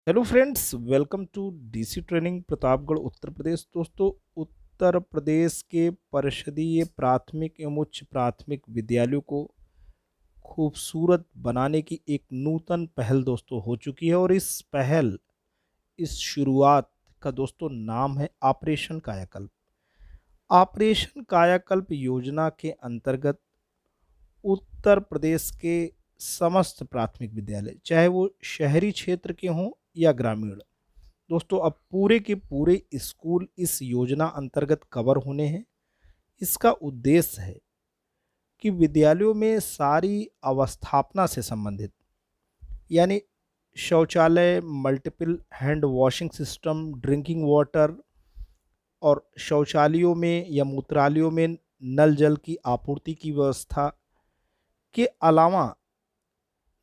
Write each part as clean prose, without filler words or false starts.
Hello friends, welcome to DC training Pratapgarh Uttar Pradesh. दोस्तों, उत्तर प्रदेश के परिषदीय प्राथमिक एवं उच्च प्राथमिक विद्यालयों को खूबसूरत बनाने की एक नूतन पहल दोस्तों हो चुकी है। और इस शुरुआत का दोस्तों नाम है ऑपरेशन कायाकल्प। ऑपरेशन कायाकल्प योजना के अंतर्गत उत्तर प्रदेश के समस्त प्राथमिक विद्यालय, चाहे वो शहरी क्षेत्र के हों या ग्रामीण, दोस्तों अब पूरे के पूरे स्कूल इस योजना अंतर्गत कवर होने हैं। इसका उद्देश्य है कि विद्यालयों में सारी अवस्थापना से संबंधित, यानी शौचालय, multiple hand washing system, drinking water और शौचालयों में या मूत्रालयों में नल जल की आपूर्ति की व्यवस्था के अलावा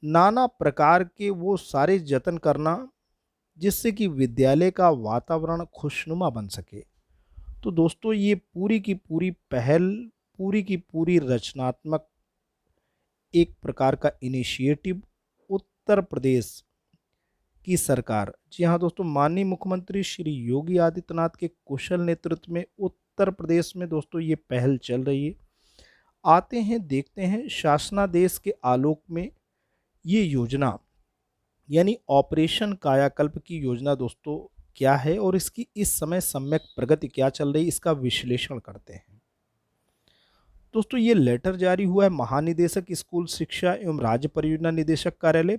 नाना प्रकार के वो सारे जतन करना जिससे कि विद्यालय का वातावरण खुशनुमा बन सके। तो दोस्तों, ये पूरी की पूरी पहल, पूरी की पूरी रचनात्मक एक प्रकार का इनिशिएटिव उत्तर प्रदेश की सरकार, जी हाँ दोस्तों, माननीय मुख्यमंत्री श्री योगी आदित्यनाथ के कुशल नेतृत्व में उत्तर प्रदेश में दोस्तों ये पहल चल रही है। आते हैं, देखते हैं शासनादेश के आलोक में ये योजना, यानी ऑपरेशन कायाकल्प की योजना दोस्तों क्या है और इसकी इस समय सम्यक प्रगति क्या चल रही है, इसका विश्लेषण करते हैं। दोस्तों, ये लेटर जारी हुआ है महानिदेशक स्कूल शिक्षा एवं राज्य परियोजना निदेशक कार्यालय,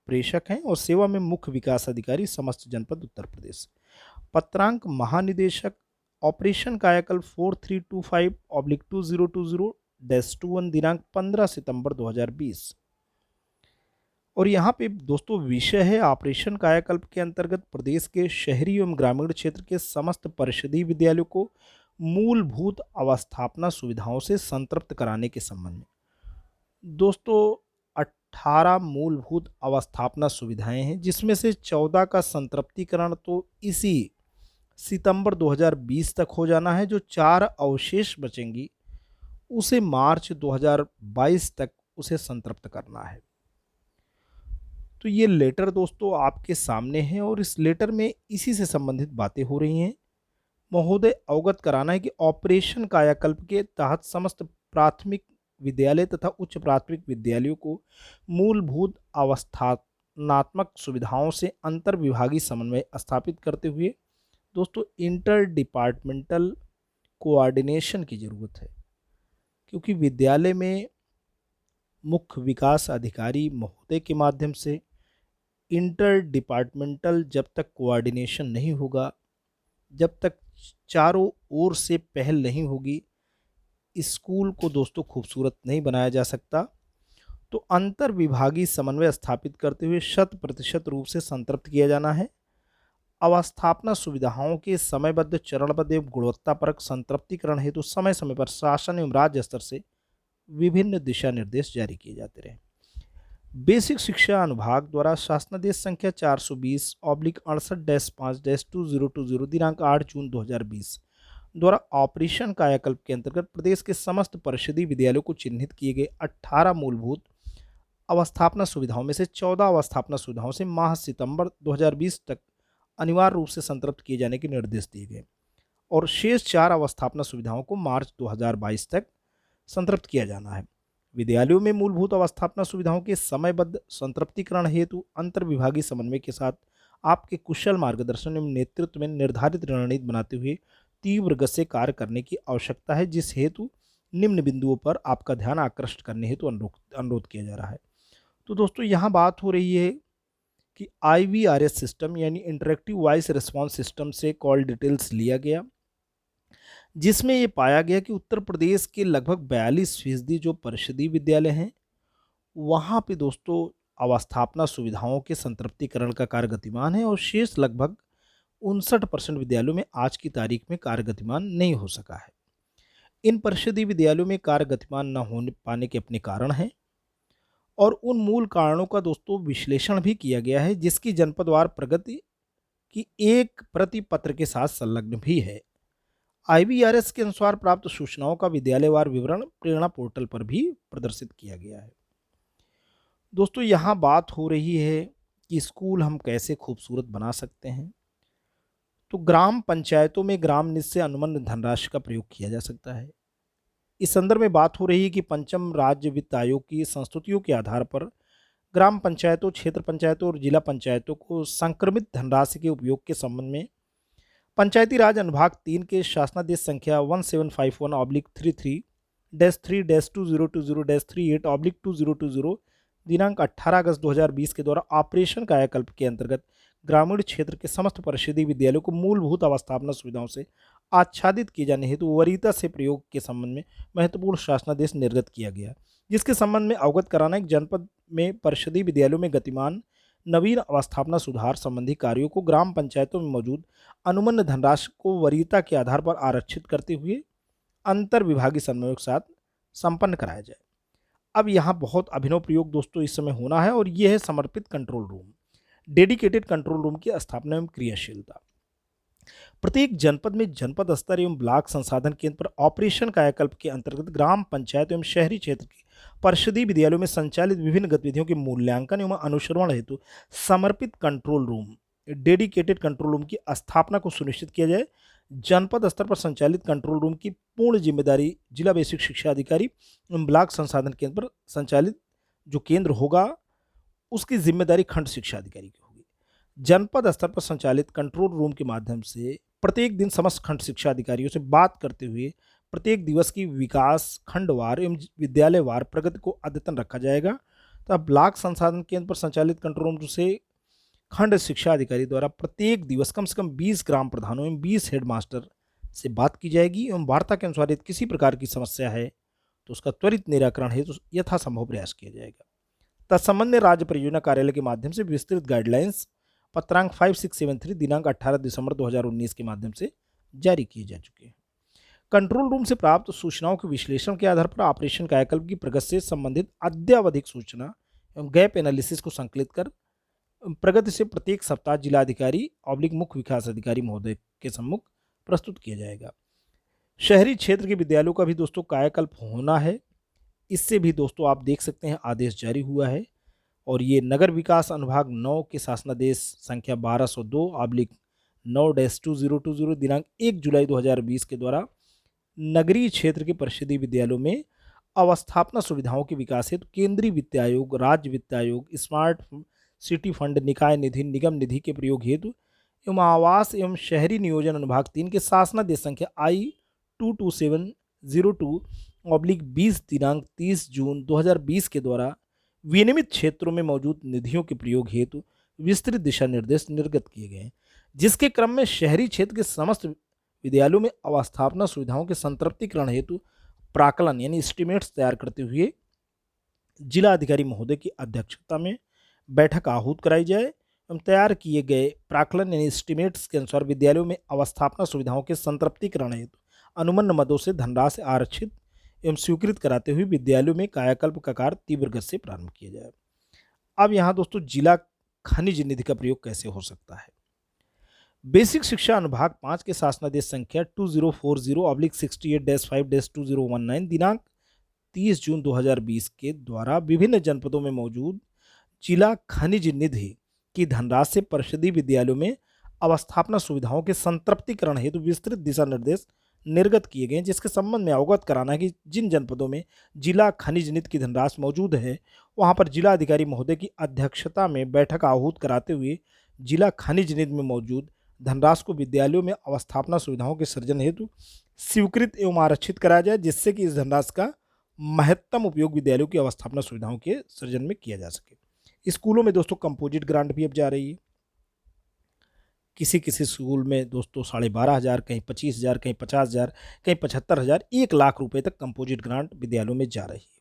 प्रेषक हैं और सेवा में मुख्य विकास अधिकारी समस्त जनपद उत्तर प्रदेश। पत्रांक महानिदेशक, ऑपरेशन कायाकल्प 4325/2020-21, दिनांक 15 सितंबर 2020। और यहाँ पे दोस्तों विषय है ऑपरेशन कायाकल्प के अंतर्गत प्रदेश के शहरी एवं ग्रामीण क्षेत्र के समस्त परिषदीय विद्यालयों को मूलभूत अवस्थापना सुविधाओं से संतृप्त कराने के संबंध में। दोस्तों, 18 मूलभूत अवस्थापना सुविधाएं हैं, जिसमें से 14 का संतृप्तिकरण तो इसी सितंबर 2020 तक हो जाना है। जो 4 अवशेष बचेंगी उसे मार्च 2022 तक उसे संतृप्त करना है। तो ये लेटर दोस्तों आपके सामने है और इस लेटर में इसी से संबंधित बातें हो रही हैं। महोदय, अवगत कराना है कि ऑपरेशन कायाकल्प के तहत समस्त प्राथमिक विद्यालय तथा उच्च प्राथमिक विद्यालयों को मूलभूत अवस्थानात्मक सुविधाओं से अंतर विभागीय समन्वय स्थापित करते हुए दोस्तों इंटर डिपार्टमेंटल कोऑर्डिनेशन की जरूरत है। क्योंकि विद्यालय में मुख्य विकास अधिकारी महोदय के माध्यम से इंटर डिपार्टमेंटल जब तक कोऑर्डिनेशन नहीं होगा, जब तक चारों ओर से पहल नहीं होगी, स्कूल को दोस्तों खूबसूरत नहीं बनाया जा सकता। तो अंतर विभागीय समन्वय स्थापित करते हुए 100% रूप से संतृप्त किया जाना है। अवस्थापना सुविधाओं के समयबद्ध, चरणबद्ध एवं गुणवत्तापरक संतृप्तिकरण हेतु समय समय पर शासन एवं राज्य स्तर से विभिन्न दिशा निर्देश जारी किए जाते रहे। बेसिक शिक्षा अनुभाग द्वारा शासनादेश संख्या 420/68-5-2020, दिनांक 8 जून 2020 द्वारा ऑपरेशन कायाकल्प के अंतर्गत प्रदेश के समस्त परिषदीय विद्यालयों को चिन्हित किए गए 18 मूलभूत अवस्थापना सुविधाओं में से 14 अवस्थापना सुविधाओं से माह सितंबर 2020 तक अनिवार्य रूप से संतृप्त किए जाने के निर्देश दिए गए और शेष 4 अवस्थापना सुविधाओं को मार्च 2022 तक संतृप्त किया जाना है। विद्यालयों में मूलभूत अवस्थापना सुविधाओं के समयबद्ध संतृप्तिकरण हेतु अंतर विभागीय समन्वय के साथ आपके कुशल मार्गदर्शन एवं नेतृत्व में निर्धारित रणनीति बनाते हुए तीव्र गति से कार्य करने की आवश्यकता है, जिस हेतु निम्न बिंदुओं पर आपका ध्यान आकृष्ट करने हेतु अनुरोध किया जा रहा है। तो दोस्तों, यहाँ बात हो रही है कि IVRS सिस्टम यानी इंटरेक्टिव वॉइस रिस्पॉन्स सिस्टम से कॉल डिटेल्स लिया गया, जिसमें ये पाया गया कि उत्तर प्रदेश के लगभग 42% जो परिषदीय विद्यालय हैं, वहाँ पे दोस्तों अवस्थापना सुविधाओं के संतृप्तिकरण का कार्य गतिमान है और शेष लगभग 59% विद्यालयों में आज की तारीख में कार्य गतिमान नहीं हो सका है। इन परिषदीय विद्यालयों में कार्य गतिमान न होने पाने के अपने कारण हैं और उन मूल कारणों का दोस्तों विश्लेषण भी किया गया है, जिसकी जनपदवार प्रगति की एक प्रति पत्र के साथ संलग्न भी है। IVRS के अनुसार प्राप्त सूचनाओं का विद्यालयवार विवरण प्रेरणा पोर्टल पर भी प्रदर्शित किया गया है। दोस्तों, यहाँ बात हो रही है कि स्कूल हम कैसे खूबसूरत बना सकते हैं, तो ग्राम पंचायतों में ग्राम निधि से अनुबंध धनराशि का प्रयोग किया जा सकता है। इस संदर्भ में बात हो रही है कि पंचम राज्य वित्त आयोग की संस्तुतियों के आधार पर ग्राम पंचायतों, क्षेत्र पंचायतों और जिला पंचायतों को संक्रमित धनराशि के उपयोग के संबंध में पंचायती राज अनुभाग 3 के शासनादेश संख्या 1751/3-3-2020-38/2020 दिनांक 18 अगस्त 2020 के द्वारा ऑपरेशन कायाकल्प के अंतर्गत ग्रामीण क्षेत्र के समस्त परिषदीय विद्यालयों को मूलभूत अवस्थापना सुविधाओं से आच्छादित किए जाने हेतु वरीयता से प्रयोग के संबंध में महत्वपूर्ण शासनादेश निर्गत किया गया, जिसके संबंध में अवगत कराना एक जनपद में परिषदीय विद्यालयों में गतिमान नवीन अवस्थापना सुधार संबंधी कार्यों को ग्राम पंचायतों में मौजूद अनुबंध धनराशि को वरीयता के आधार पर आरक्षित करते हुए अंतर विभागीय समन्वय के साथ संपन्न कराया जाए। अब यहाँ बहुत अभिनव प्रयोग दोस्तों इस समय होना है और यह है समर्पित control room, dedicated control room की स्थापना एवं क्रियाशीलता। प्रत्येक जनपद में जनपद स्तर एवं ब्लॉक संसाधन केंद्र पर ऑपरेशन कायाकल्प के अंतर्गत ग्राम पंचायत एवं शहरी क्षेत्र के परिषदीय विद्यालयों में संचालित विभिन्न गतिविधियों के मूल्यांकन एवं अनुश्रवण हेतु समर्पित control room, dedicated control room की स्थापना को सुनिश्चित किया जाए। जनपद स्तर पर संचालित कंट्रोल रूम की पूर्ण जिम्मेदारी जिला बेसिक शिक्षा अधिकारी एवं ब्लॉक संसाधन केंद्र पर संचालित जो केंद्र होगा उसकी जिम्मेदारी खंड शिक्षा अधिकारी की होगी। जनपद स्तर पर संचालित कंट्रोल रूम के माध्यम से प्रत्येक दिन समस्त खंड शिक्षा अधिकारियों से बात करते हुए प्रत्येक दिवस की विकास खंडवार एवं विद्यालयवार प्रगति को अद्यतन रखा जाएगा। तो ब्लॉक संसाधन केंद्र पर संचालित कंट्रोल रूम से खंड शिक्षा अधिकारी द्वारा प्रत्येक दिवस कम से कम 20 ग्राम प्रधानों एवं 20 हेडमास्टर से बात की जाएगी एवं वार्ता के अनुसार यदि किसी प्रकार की समस्या है तो उसका त्वरित निराकरण हेतु यथासंभव प्रयास किया जाएगा। तत्संबंध में राज्य परियोजना कार्यालय के माध्यम से विस्तृत गाइडलाइंस पत्रांक 5673 दिनांक 18 दिसंबर 2019 के माध्यम से जारी किए जा चुके हैं। कंट्रोल रूम से प्राप्त सूचनाओं के विश्लेषण के आधार पर ऑपरेशन कायाकल्प की प्रगति से संबंधित अद्यावधिक सूचना एवं गैप एनालिसिस को संकलित कर प्रगति से प्रत्येक सप्ताह जिलाधिकारी ऑब्लिक मुख्य विकास अधिकारी महोदय के सम्मुख प्रस्तुत किया जाएगा। शहरी क्षेत्र के विद्यालयों का भी दोस्तों कायाकल्प होना है। इससे भी दोस्तों आप देख सकते हैं आदेश जारी हुआ है और ये नगर विकास अनुभाग 9 के शासनादेश संख्या 1202/9-2020 दिनांक 1 जुलाई 2020 के द्वारा नगरीय क्षेत्र के परिषदीय विद्यालयों में अवस्थापना सुविधाओं के विकास हेतु केंद्रीय वित्त आयोग, राज्य वित्त आयोग, स्मार्ट सिटी फंड, निकाय निधि, निगम निधि के प्रयोग हेतु एवं आवास एवं शहरी नियोजन अनुभाग 3 के शासनादेश संख्या I-22702/20 दिनांक 30 जून 2020 के द्वारा विनियमित क्षेत्रों में मौजूद निधियों के प्रयोग हेतु विस्तृत दिशा निर्देश निर्गत किए गए हैं, जिसके क्रम में शहरी क्षेत्र के समस्त विद्यालयों में अवस्थापना सुविधाओं के संतृप्तिकरण हेतु प्राकलन यानी एस्टिमेट्स तैयार करते हुए जिला अधिकारी महोदय की अध्यक्षता में बैठक आहूत कराई जाए एवं तैयार किए गए प्राकलन यानी एस्टिमेट्स के अनुसार विद्यालयों में अवस्थापना सुविधाओं के संतृप्तिकरण हेतु अनुबंध मदों से धनराशि आरक्षित एवं स्वीकृत कराते हुए विद्यालयों में कायाकल्प का कार्य तीव्र गति से प्रारंभ किया जाए। अब यहाँ दोस्तों जिला खनिज निधि का प्रयोग कैसे हो सकता है। बेसिक शिक्षा अनुभाग 5 के शासनादेश संख्या 2040/68-5-2019 दिनांक 30 जून 2020 के द्वारा विभिन्न जनपदों में मौजूद जिला खनिज निधि की धनराशि से परिषदीय विद्यालयों में अवस्थापना सुविधाओं के संतृप्तिकरण हेतु विस्तृत दिशा निर्देश निर्गत किए गए, जिसके संबंध में अवगत कराना है कि जिन जनपदों में जिला खनिज निधि की धनराशि मौजूद है वहां पर जिला अधिकारी महोदय की अध्यक्षता में बैठक आहूत कराते हुए जिला खनिज निधि में मौजूद धनराशि को विद्यालयों में अवस्थापना सुविधाओं के सृजन हेतु स्वीकृत एवं आरक्षित कराया जाए, जिससे कि इस धनराशि का महत्तम उपयोग विद्यालयों की अवस्थापना सुविधाओं के सृजन में किया जा सके। स्कूलों में दोस्तों कंपोजिट ग्रांट भी अब जा रही है। किसी किसी स्कूल में दोस्तों 12,500, कहीं 25,000, कहीं 50,000, कहीं 75,000, 1 लाख रुपए तक कंपोजिट ग्रांट विद्यालयों में जा रही है।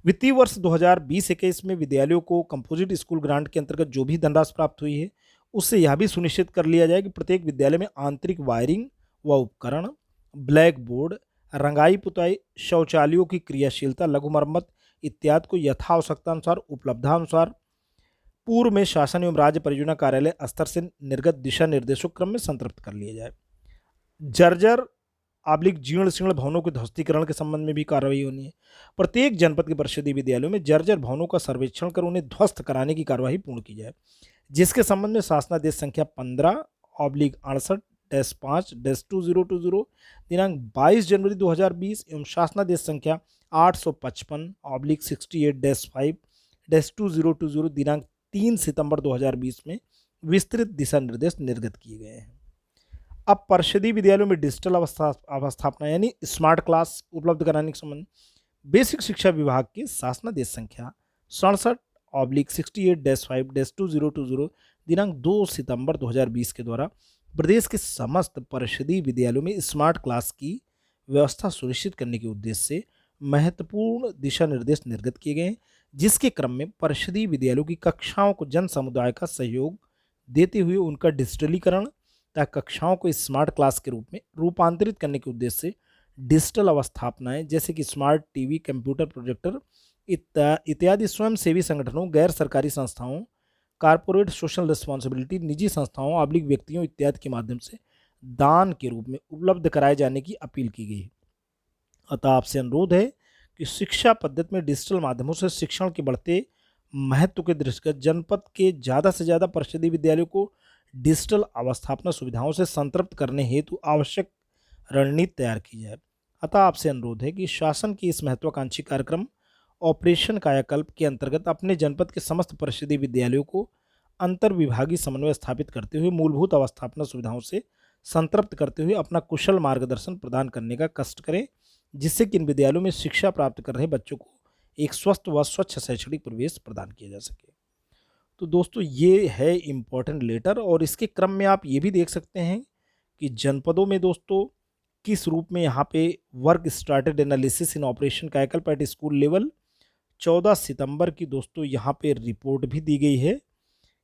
वित्तीय वर्ष 2020-21 में विद्यालयों को कंपोजिट स्कूल ग्रांट के अंतर्गत जो भी धनराशि प्राप्त हुई है उससे यह भी सुनिश्चित कर लिया जाए कि प्रत्येक विद्यालय में आंतरिक वायरिंग व उपकरण, ब्लैक बोर्ड, रंगाई पुताई, शौचालयों की क्रियाशीलता, लघु मरम्मत इत्यादि को यथावश्यकतानुसार उपलब्धानुसार पूर्व में शासन एवं राज्य परियोजना कार्यालय स्तर से निर्गत दिशा निर्देशों क्रम में संतृप्त कर लिया जाए। जर्जर जीर्ण शीर्ण भवनों के ध्वस्तीकरण के संबंध में भी कार्रवाई होनी है। प्रत्येक जनपद के परिषदीय विद्यालयों में जर्जर भवनों का सर्वेक्षण कर उन्हें ध्वस्त कराने की कार्यवाही पूर्ण की जाए। जिसके संबंध में शासनादेश संख्या 15/68-5-2020 दिनांक 22 जनवरी 2020 एवं शासनादेश संख्या 855/68-5-2020 दिनांक 3 सितंबर 2020 में विस्तृत दिशा निर्देश निर्गत किए गए हैं। अब परिषदीय विद्यालयों में डिजिटल अवस्थापना यानी स्मार्ट क्लास उपलब्ध कराने के संबंध बेसिक शिक्षा विभाग के शासनादेश संख्या 67/68-5-2020 दिनांक 2 सितंबर 2020 के द्वारा प्रदेश के समस्त परिषदीय विद्यालयों में स्मार्ट क्लास की व्यवस्था सुनिश्चित करने के उद्देश्य से महत्वपूर्ण दिशा निर्देश निर्गत किए गए हैं, जिसके क्रम में परिषदीय विद्यालयों की कक्षाओं को जन समुदाय का सहयोग देते हुए उनका डिजिटलीकरण तथा कक्षाओं को स्मार्ट क्लास के रूप में रूपांतरित करने के उद्देश्य से डिजिटल अवस्थापनाएं जैसे कि स्मार्ट टीवी, कंप्यूटर, प्रोजेक्टर इत्यादि स्वयंसेवी संगठनों, गैर सरकारी संस्थाओं, कारपोरेट सोशल रिस्पॉन्सिबिलिटी, निजी संस्थाओं, आबलिक व्यक्तियों इत्यादि के माध्यम से दान के रूप में उपलब्ध कराए जाने की अपील की गई है। अतः आपसे अनुरोध है कि शिक्षा पद्धति में डिजिटल माध्यमों से शिक्षण के बढ़ते महत्व के दृष्टिगत जनपद के ज़्यादा से ज़्यादा परिषदीय विद्यालयों को डिजिटल अवस्थापना सुविधाओं से संतृप्त करने हेतु आवश्यक रणनीति तैयार की जाए। अतः आपसे अनुरोध है कि शासन की इस महत्वाकांक्षी कार्यक्रम ऑपरेशन कायाकल्प के अंतर्गत अपने जनपद के समस्त परिषदीय विद्यालयों को अंतर विभागीय समन्वय स्थापित करते हुए मूलभूत अवस्थापना सुविधाओं से संतृप्त करते हुए अपना कुशल मार्गदर्शन प्रदान करने का कष्ट करें, जिससे कि इन विद्यालयों में शिक्षा प्राप्त कर रहे बच्चों को एक स्वस्थ व स्वच्छ शैक्षणिक परिवेश प्रदान किया जा सके। तो दोस्तों ये है इम्पोर्टेंट लेटर, और इसके क्रम में आप ये भी देख सकते हैं कि जनपदों में दोस्तों किस रूप में यहाँ पे work started analysis in operation कायाकल्प एट स्कूल लेवल 14 सितंबर की दोस्तों यहाँ पे रिपोर्ट भी दी गई है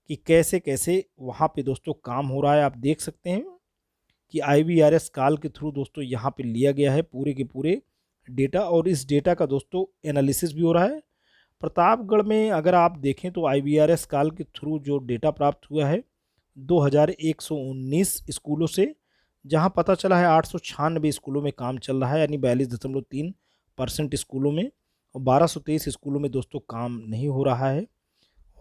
कि कैसे कैसे वहाँ पे दोस्तों काम हो रहा है। आप देख सकते हैं कि IVRS काल के थ्रू दोस्तों यहाँ पे लिया गया है पूरे के पूरे डेटा, और इस डेटा का दोस्तों एनालिसिस भी हो रहा है। प्रतापगढ़ में अगर आप देखें तो IVRS काल के थ्रू जो डेटा प्राप्त हुआ है 2119 स्कूलों से, जहां पता चला है 896 स्कूलों में काम चल रहा है यानी 42.3% स्कूलों में, और 1223 स्कूलों में दोस्तों काम नहीं हो रहा है।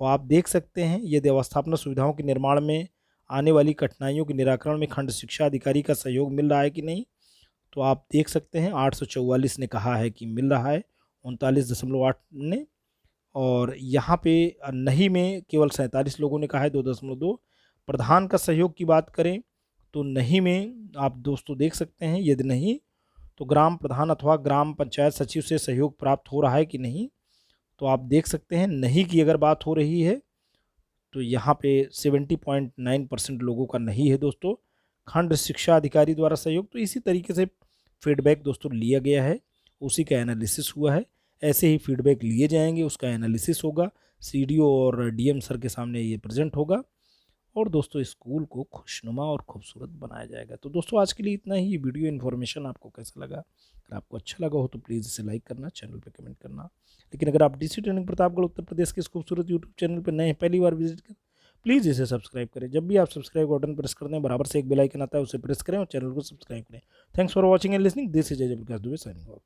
और आप देख सकते हैं यदि अवस्थापना सुविधाओं के निर्माण में आने वाली कठिनाइयों के निराकरण में खंड शिक्षा अधिकारी का सहयोग मिल रहा है कि नहीं, तो आप देख सकते हैं 844 ने कहा है कि मिल रहा है, 39.8 ने, और यहाँ पे नहीं में केवल 47 लोगों ने कहा है 2.2। प्रधान का सहयोग की बात करें तो नहीं में आप दोस्तों देख सकते हैं यदि नहीं तो ग्राम प्रधान अथवा ग्राम पंचायत सचिव से सहयोग प्राप्त हो रहा है कि नहीं, तो आप देख सकते हैं नहीं की अगर बात हो रही है तो यहाँ पे 70.9% लोगों का नहीं है दोस्तों खंड शिक्षा अधिकारी द्वारा सहयोग। तो इसी तरीके से फीडबैक दोस्तों लिया गया है, उसी का एनालिसिस हुआ है, ऐसे ही फीडबैक लिए जाएंगे, उसका एनालिसिस होगा, CDO और DM सर के सामने ये प्रेजेंट होगा, और दोस्तों स्कूल को खुशनुमा और खूबसूरत बनाया जाएगा। तो दोस्तों आज के लिए इतना ही। वीडियो इन्फॉर्मेशन आपको कैसा लगा? अगर आपको अच्छा लगा हो तो प्लीज़ इसे लाइक करना, चैनल पे कमेंट करना। लेकिन अगर आप DC ट्रेनिंग प्रतापगढ़ उत्तर प्रदेश के इस खूबसूरत यूट्यूब चैनल पर नए हैं, पहली बार विजिट करें, प्लीज़ इसे सब्सक्राइब करें। जब भी आप सब्सक्राइब बटन प्रेस करते हैं बराबर से एक बेल आइकन आता है, उसे प्रेस करें और चैनल को सब्सक्राइब करें। Thanks for watching and listening. This is Ajay Prakash Dubey signing off.